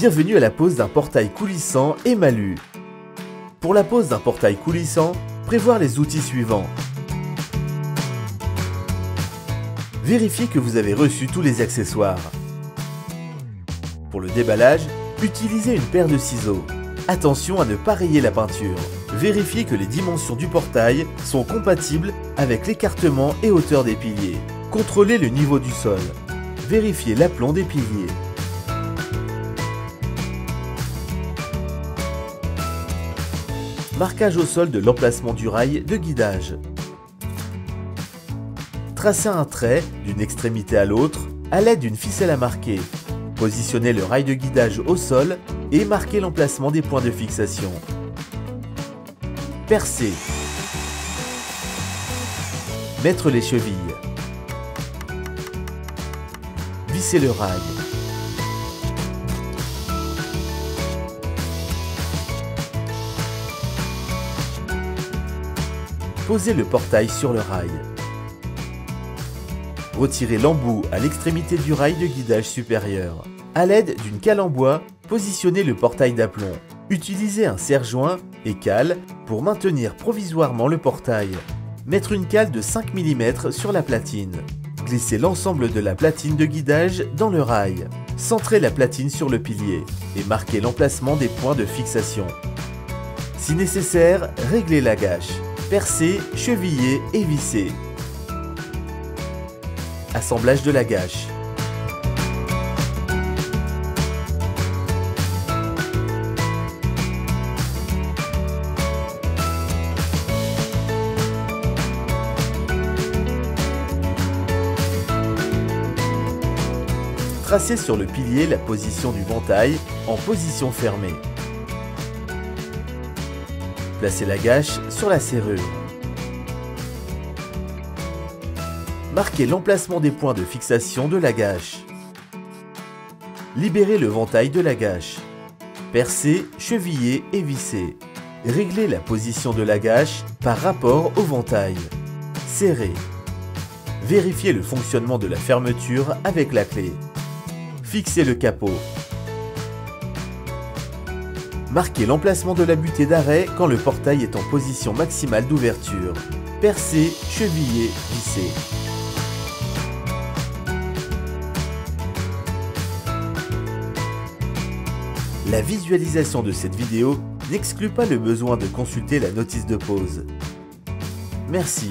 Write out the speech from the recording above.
Bienvenue à la pose d'un portail coulissant Emalu. Pour la pose d'un portail coulissant, prévoir les outils suivants. Vérifiez que vous avez reçu tous les accessoires. Pour le déballage, utilisez une paire de ciseaux. Attention à ne pas rayer la peinture. Vérifiez que les dimensions du portail sont compatibles avec l'écartement et hauteur des piliers. Contrôlez le niveau du sol. Vérifiez l'aplomb des piliers. Marquage au sol de l'emplacement du rail de guidage. Tracez un trait d'une extrémité à l'autre à l'aide d'une ficelle à marquer. Positionnez le rail de guidage au sol et marquez l'emplacement des points de fixation. Percer. Mettre les chevilles. Visser le rail. Posez le portail sur le rail. Retirez l'embout à l'extrémité du rail de guidage supérieur. À l'aide d'une cale en bois, positionnez le portail d'aplomb. Utilisez un serre-joint et cale pour maintenir provisoirement le portail. Mettre une cale de 5 mm sur la platine. Glissez l'ensemble de la platine de guidage dans le rail. Centrez la platine sur le pilier et marquez l'emplacement des points de fixation. Si nécessaire, réglez la gâche. Percer, cheviller et visser. Assemblage de la gâche. Tracez sur le pilier la position du ventail en position fermée. Placez la gâche sur la serrure. Marquez l'emplacement des points de fixation de la gâche. Libérez le ventail de la gâche. Percez, chevillez et vissez. Réglez la position de la gâche par rapport au ventail. Serrez. Vérifiez le fonctionnement de la fermeture avec la clé. Fixez le capot. Marquez l'emplacement de la butée d'arrêt quand le portail est en position maximale d'ouverture. Percez, chevillez, vissez. La visualisation de cette vidéo n'exclut pas le besoin de consulter la notice de pose. Merci.